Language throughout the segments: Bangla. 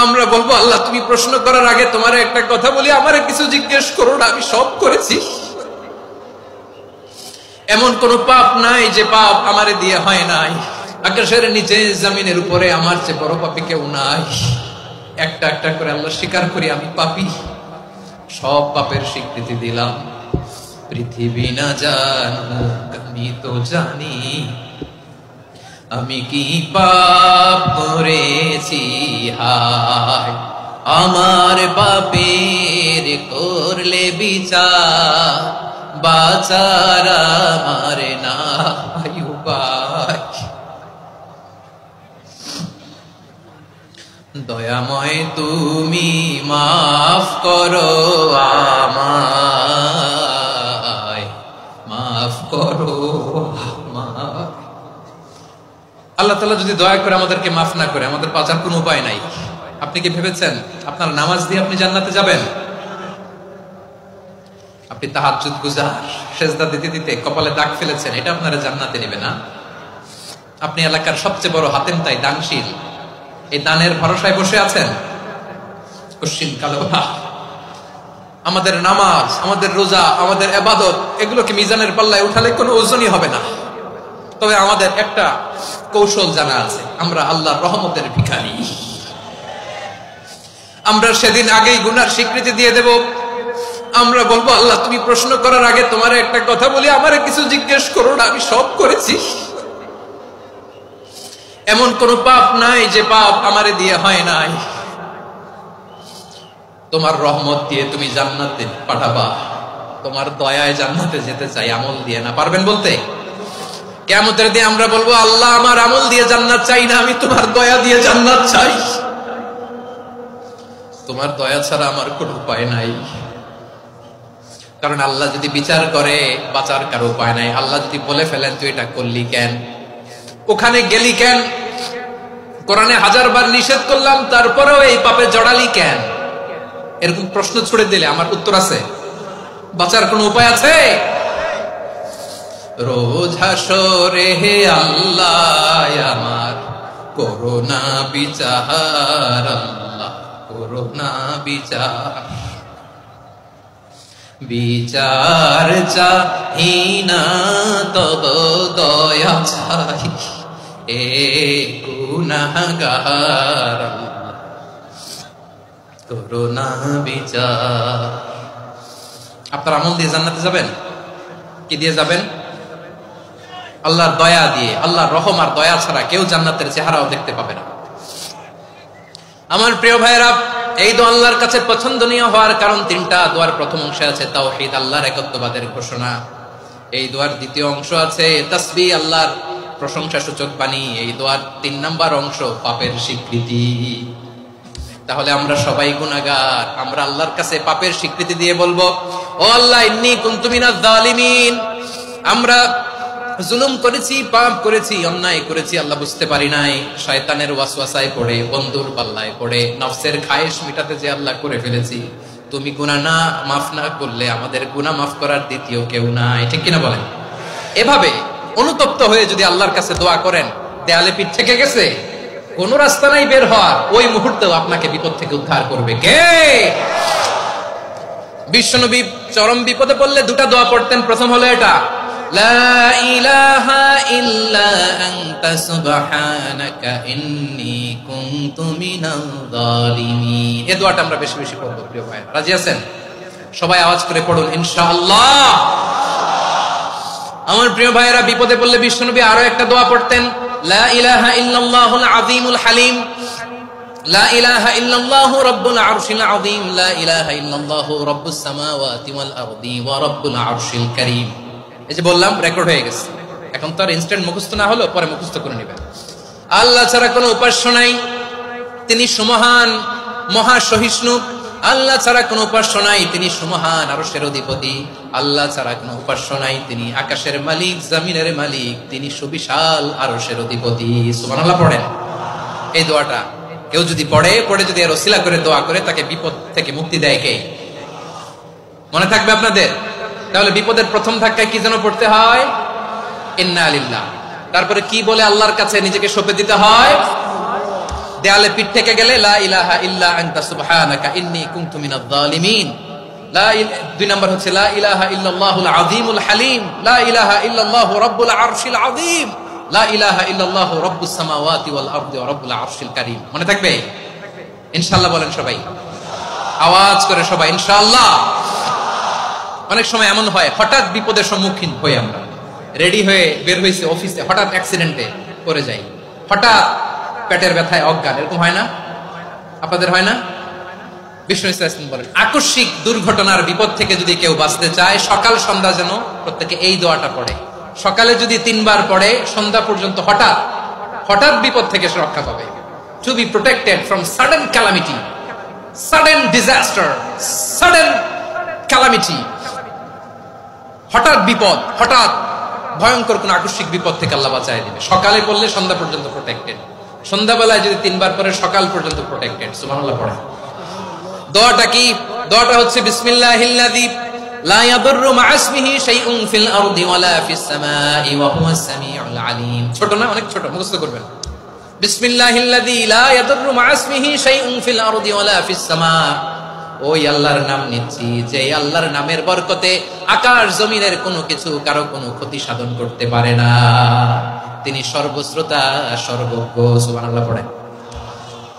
আমরা বলবো আল্লাহ তুমি প্রশ্ন করার আগে তোমার একটা কথা বলি, আমারে কিছু জিজ্ঞেস করো না, আমি সব করেছি। এমন কোন পাপ নাই যে পাপ আমারে দিয়ে হয় নাই। আকাশের নিচে জমিনের উপরে আমার চেয়ে বড় পাপী কেউ নাই। একটা একটা করে আল্লাহ স্বীকার করি আমি পাপী, সব পাপের স্বীকৃতি দিলাম। পৃথিবী না জানুক আমি তো জানি আমি কি পাপ করেছি। হায় আমার পাপের করলে বিচার, বাঁচার আমার নাই উপায়। দয়াময় তুমি মাফ করো আমায়, মাফ করো আমায়। আল্লাহ তাআলা যদি দয়া করে আমাদেরকে মাফ না করে, আমাদের বাঁচার কোনো উপায় নাই। আপনি কি ভেবেছেন আপনার নামাজ দিয়ে আপনি জান্নাতে যাবেন? আপনি তাহাজ্জুদ গুজার, সেজদা দিতে দিতে কপালে দাগ ফেলেছেন, এটা আপনারা জান্নাতে নেবে না। আপনি এলাকার সবচেয়ে বড় হাতেম তাই দানশীল, এই দানের ভরসায় বসে আছেন। কশিন কালো আমাদের নামাজ, আমাদের রোজা, আমাদের ইবাদত, এগুলোকে মিজানের পাল্লায় উঠালে কোনো ওজনই হবে না। তবে আমাদের একটা কৌশল জানা আছে, আমরা আল্লাহর রহমতের ভিখারি। আমরা সেদিন আগেই গুনার স্বীকৃতি দিয়ে দেব। আমরা বলবো আল্লাহ তুমি প্রশ্ন করার আগে তোমার একটা কথা বলি, আমারে কিছু জিজ্ঞেস করো না, আমি সব করেছি। এমন কোন পাপ নাই যে পাপ আমারে দিয়ে হয় নাই। তোমার রহমত দিয়ে তুমি জান্নাতে পাঠাবা, তোমার দয়ায় জান্নাতে যেতে চাই, আমল দিয়ে না। পারবেন বলতে? কিয়ামতের দিন আমরা বলবো আল্লাহ আমার আমল দিয়ে জান্নাত চাই না, আমি তোমার দয়া দিয়ে জান্নাত চাই। তোমার দয়া ছাড়া আমার কোনো উপায় নাই। কারণ আল্লাহ যদি বিচার করে বাঁচার কারো উপায় নাই। আল্লাহ যদি বলে ফেলেন তুই এটা করলি কেন, ওখানে গেলি কেন, কোরআনে 1000 বার নিষেধ করলাম তারপরেও এই পাপে জড়ালি কেন, এরকম প্রশ্ন ছুড়ে দিলে আমার উত্তর আছে? বাঁচার কোনো উপায় আছে? রোজ হাসরে হে আল্লাহ আমার করোনা বিচার, আল্লাহ করোনা বিচার। বিচার চাহি না তব দয়া চাই, এ গুনাহগার করোনা বিচার। আপনার আমল দিয়ে জান্নাতে যাবেন? কি দিয়ে যাবেন? আল্লাহর দয়া দিয়ে। আল্লাহর রহম আর দয়া ছাড়া কেউ জান্নাতের চেহারাও দেখতে পাবে না। আমার প্রিয় ভাইরা, এই দোয়া আল্লাহর কাছে পছন্দনীয় হওয়ার কারণ 3টা। দোয়ার প্রথম অংশে আছে তাওহীদ, আল্লাহর একত্ববাদের ঘোষণা। এই দোয়ার দ্বিতীয় অংশ আছে তাসবিহ, আল্লাহর প্রশংসা সূচক বাণী। এই দোয়ার 3 নাম্বার অংশ পাপের স্বীকৃতি। তাহলে আমরা সবাই গুনাহগার। আমরা আল্লাহর কাছে পাপের স্বীকৃতি দিয়ে বলবো, ও আল্লাহ ইন্নী কুনতু মিনাজ জালিমিন, আমরা জুলুম করেছি, পাপ করেছি, অন্যায় করেছি, আল্লাহ বুঝতে পারি নাই। শয়তানের ওয়াসওয়াসায় পড়ে, বন্ধুর পাল্লায় পড়ে, নফসের খায়েশ মিটাতে যে আল্লাহ করে ফেলেছি। তুমি গুনাহ না মাফ না করলে আমাদের গুনাহ মাফ করার দ্বিতীয় কেউ নাই। ঠিক কিনা বলেন? এভাবে অনুতপ্ত হয়ে যদি আল্লাহর কাছে দোয়া করেন, দেয়ালে পিঠ থেকে গেছে, কোন রাস্তা নাই বের হওয়ার, ওই মুহূর্তেও আপনাকে বিপদ থেকে উদ্ধার করবে কে? বিশ্বনবী চরম বিপদে পড়লে 2টা দোয়া পড়তেন। প্রথম হলো এটা, লা ইলাহা ইল্লা আনতা সুবহানাকা ইন্নী কুনতু মিনাল জালিমিন। এই দোয়াটা আমরা বেশি বেশি পড়ব প্রিয় ভাই। রাজি আছেন? সবাই আওয়াজ করে পড়ুন ইনশাআল্লাহ। আমার প্রিয় ভাইরা, বিপদে পড়লে বিশ্বনবী আরো একটা দোয়া পড়তেন, লা ইলাহা ইল্লাল্লাহুল আযীমুল হালিম, লা ইলাহা ইল্লাল্লাহু রাব্বুল আরশিল আযীম, লা ইলাহা ইল্লাল্লাহু রাব্বুস সামাওয়াতি ওয়াল আরদি ওয়া রাব্বুল আরশিল কারীম। এই যে বললাম, রেকর্ড হয়ে গেছে। এখন তো আর ইনস্ট্যান্ট মুখস্থ না হলো, পরে মুখস্থ করে নেবেন। আল্লাহ ছাড়া কোনো উপাস্য নাই, তিনি সুমহান, মহা সহিষ্ণু। আল্লাহ ছাড়া কোনো উপাস্য নাই, তিনি সুমহান, আরশের অধিপতি। আল্লাহ ছাড়া কোনো উপাস্য নাই, তিনি আকাশের মালিক, জমিনের মালিক, তিনি সুবিশাল আরশের অধিপতি। সুবহানাল্লাহ পড়েন। এই দোয়াটা কেউ যদি পড়ে যদি এর ওসিলা করে দোয়া করে, তাকে বিপদ থেকে মুক্তি দেয় কে? মনে থাকবে আপনাদের? তাহলে বিপদের প্রথম ধাক্কায় কি যেন পড়তে হয়? ইন্না লিল্লাহ। তারপরে কি বলে আল্লাহর কাছে নিজেকে সঁপে দিতে হয়? দেয়ালে পিঠ থেকে গেলে লা ইলাহা ইল্লা আনতা সুবহানাকা ইন্নী কুনতু মিনাজ জালিমিন। দুই নম্বর হচ্ছে লা ইলাহা ইল্লাল্লাহুল আযীমুল হালিম, লা ইলাহা ইল্লাল্লাহু রাব্বুল আরশিল আযীম, লা ইলাহা ইল্লাল্লাহু রাব্বুস সামাওয়াতি ওয়াল আরদি ওয়া রাব্বুল আরশিল কারীম। মনে থাকবে? ইনশাআল্লাহ বলেন সবাই, আওয়াজ করে সবাই ইনশাআল্লাহ। অনেক সময় এমন হয় হঠাৎ বিপদের সম্মুখীন হই, আমরা রেডি হয়ে বের হইছে অফিসে, হঠাৎ অ্যাক্সিডেন্টে পড়ে যাই, হঠাৎ পেটের ব্যথায় অজ্ঞান, এরকম হয় না? আপনাদের হয় না? বিষ্ণু ইসলাম বলেন আকস্মিক দুর্ঘটনার বিপদ থেকে যদি কেউ বাঁচতে চায় সকাল সন্ধ্যা যেন প্রত্যেকে এই দোয়াটা পড়ে। সকালে যদি 3 বার পড়ে সন্ধ্যা পর্যন্ত হঠাৎ হঠাৎ বিপদ থেকে সে রক্ষা পাবে। To be protected from sudden calamity, sudden disaster, sudden calamity, হঠাৎ বিপদ, হঠাৎ ভয়ঙ্কর কোন আকস্মিক বিপদ থেকে আল্লাহ বাঁচায় দিবে। সকালে পড়লে সন্ধ্যা পর্যন্ত প্রোটেক্টেড, সন্ধ্যাবেলায় যদি 3 বার পড়ে সকাল পর্যন্ত প্রোটেক্টেড। সুবহানাল্লাহ পড়ে। দোয়াটা কি? দোয়াটা হচ্ছে বিসমিল্লাহিল্লাযী লা ইয়াদুররু মা ইসমিহি শাইউন ফিল আরদি ওয়ালা ফিস সামাই ওয়া হুয়াস সামিউল আলীম। ছোট না? অনেক ছোট, মুখস্থ করবেন। বিসমিল্লাহিল্লাযী লা ইয়াদুররু মা ইসমিহি শাইউন ফিল আরদি ওয়ালা ফিস সামা। ওই আল্লাহর নাম নিচ্ছি যে আল্লাহর নামের বরকতে আকাশ জমিনের কোনো কিছু কারো কোনো ক্ষতি সাধন করতে পারে না। তিনি সর্বশ্রোতা, সর্বজ্ঞ। সুবহানাল্লাহ পড়েন।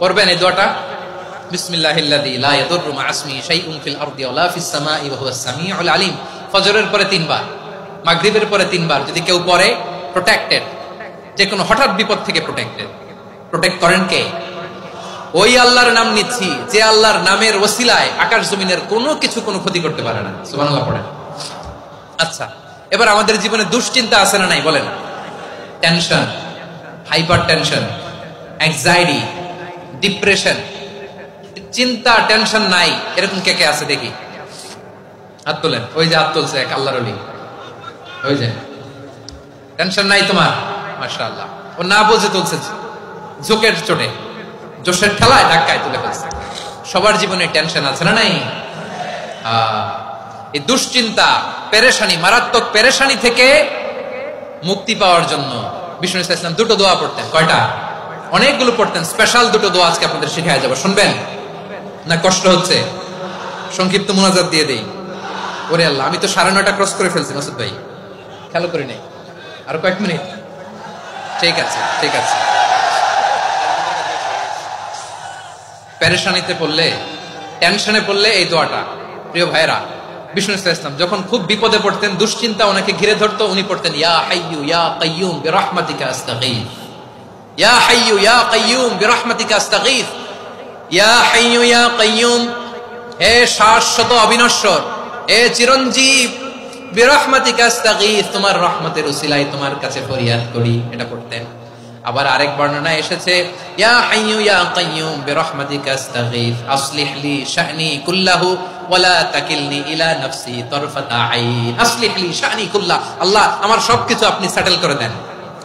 পড়বেন এই দোয়াটা, বিসমিল্লাহিল্লাযী লা ইয়াদুররু মা ইসমিহি শাইউন ফিল আরদি ওয়ালা ফিস সামাই ওয়া হুয়াস সামিউল আলীম। ফজরের পরে 3 বার, মাগরিবের পরে 3 বার যদি কেউ পড়ে প্রোটেক্টেড, যে কোনো হঠাৎ বিপদ থেকে প্রোটেক্টেড। প্রোটেক্ট করেন কে? ওই আল্লাহর নাম নিচ্ছি যে আল্লাহর নামের ওসিলায় আকাশ জমিনের কোনো কিছু কোনো ক্ষতি করতে পারে না। সুবহানাল্লাহ পড়েন। আচ্ছা, এবার আমাদের জীবনে দুশ্চিন্তা আছে না নাই বলেন? Tension, hyper tension, anxiety, depression, চিন্তা টেনশন নাই এরকম কে কে আছে দেখি? হাত তোলেন। ওই যে হাত তুলছে এক আল্লাহর ওলি, ওই যে টেনশন নাই তোমার, মাশাআল্লাহ। ও না বুঝে তুলছে, ঝোঁকের চোটে, জোশের ঠেলায় ধাক্কায় তুলে ফেলছে। সবার জীবনে টেনশন আছে না নাই? এই দুশ্চিন্তা, পেরেশানি, মারাত্মক পেরেশানি থেকে মুক্তি পাওয়ার জন্য বিষ্ণু ইসলাম 2টো দোয়া পড়তেন। কয়টা? অনেকগুলো পড়তেন। স্পেশাল 2টো দোয়া আজকে আপনাদের শিখায় যাবো, শুনবেন না? কষ্ট হচ্ছে? সংক্ষিপ্ত মুনাজাত দিয়ে দেই। ওরে আল্লাহ, আমি তো 9:30 ক্রস করে ফেলছি মাসুদ ভাই, খেয়াল করি নাই। আরো কয়েক মিনিট? ঠিক আছে, ঠিক আছে। পেরেশানিতে পড়লে, টেনশনে পড়লে এই দোয়াটা, প্রিয় ভাইরা, বিষ্ণু ইসলাম যখন খুব বিপদে পড়তেন, দুশ্চিন্তা ওনাকে ঘিরে ধরতো, উনি পড়তেন ইয়া হাইয়ু ইয়া কাইয়ুম বিরহমাতিকা আস্তাগীথ, ইয়া হাইয়ু ইয়া কাইয়ুম বিরহমাতিকা আস্তাগীথ, ইয়া হাইয়ু ইয়া কাইয়ুম, হে শাশ্বত অবিনশ্বর, হে চিরঞ্জীব, বিরহমাতিকা আস্তাগীথ, তোমার রহমতের উসিলায় তোমার কাছে ফরিয়াদ করি। এটা পড়তেন। আবার আরেক বর্ণনায় এসেছে ইয়া হাইয়ু ইয়া কাইয়ুম বিরহমাতিকা আস্তাগীথ আসলিহ লি শা'নি কুল্লাহু ওয়া লা তাকিলনি ইলা নাফসি তারফাতা আইন। আসলিহ লি শা'নি কুল্লাহ, আল্লাহ আমার সবকিছু আপনি সেটেল করে দেন।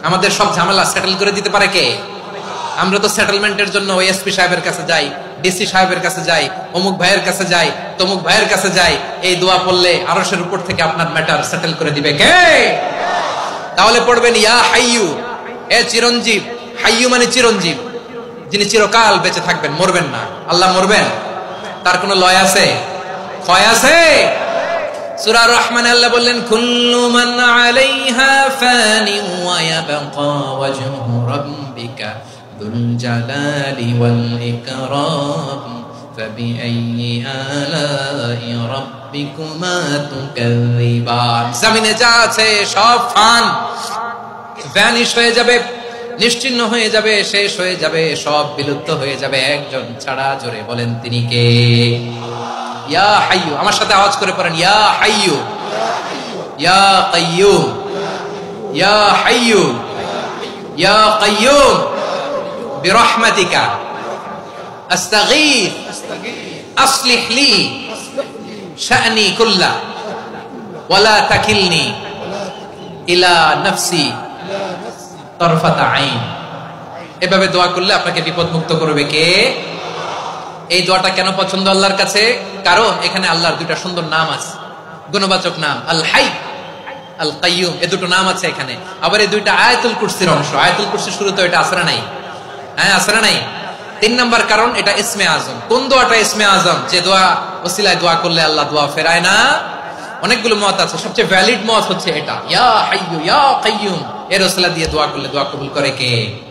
আমাদের সব ঝামেলা সেটেল করে দিতে পারে কে? আমরা তো সেটেলমেন্টের জন্য ওই এসপি সাহেবের কাছে যাই, ডিসি সাহেবের কাছে যাই, অমুক ভাইয়ের কাছে যাই, তমুক ভাইয়ের কাছে যাই। এই দোয়া পড়লে আরশের উপর থেকে আপনার ম্যাটার সেটেল করে দিবে কে? তাহলে পড়বেন ইয়া হাইয়ু, এ চিরঞ্জীব। হাইয়ু মানে চিরঞ্জীব, যিনি চিরকাল বেঁচে থাকবেন, মরবেন না। আল্লাহ মরবেন? তার কোনো লয় আছে? ক্ষয় আছে? সূরা রহমানে আল্লাহ বললেন কুল্লু মান আলাইহা ফানি ওয়া ইয়াবকা ওয়াজহু রাব্বিকা যুল জালালি ওয়াল ইকরাম ফাবিআইয়ি আলাই রাব্বিকুমা তুকাযিবান। জমিনে যা আছে সব ফান, ভ্যানিশ হয়ে যাবে, নিশ্চিহ্ন হয়ে যাবে, শেষ হয়ে যাবে, সব বিলুপ্ত হয়ে যাবে, একজন ছাড়া। জোরে বলেন তিনি কে? ইয়া হাইয়ু। আমার সাথে আওয়াজ করে পড়েন ইয়া হাইয়ু ইয়া কাইয়ুম ইয়া হাইয়ু ইয়া কাইয়ুম বিরহমাতিকা আস্তাগীথ আসলিহ লি শা'নি কুল্লা ওয়া লা তাকিলনি ইলা নাফসি তারফাতা আইন। এভাবে দোয়া করলে আপনাকে বিপদ মুক্ত করবে কে? এই দোয়াটা কেন পছন্দ আল্লাহর কাছে? কারণ এখানে আল্লাহর 2টা সুন্দর নাম আছে, গুণবাচক নাম, আল হাই, আল কাইয়ুম। এই 2টো নাম আছে এখানে। আবার এই 2টা আয়াতুল কুরসির অংশ। আয়াতুল কুরসির শুরুতে এটা আসরা নাই? হ্যাঁ, আসরা নাই? তিন নাম্বার কারণ, এটা ইসমে আজম। কোন দোয়াটা ইসমে আজম? যে দোয়া ওসিলায় দোয়া করলে আল্লাহ দোয়া ফেরায় না। অনেকগুলো মত আছে, সবচেয়ে ভ্যালিড মত হচ্ছে এটা, ইয়া হাইয়ু ইয়া কাইয়ুম, এর ওসিলা দিয়ে দোয়া করলে দোয়া কবুল করে কে?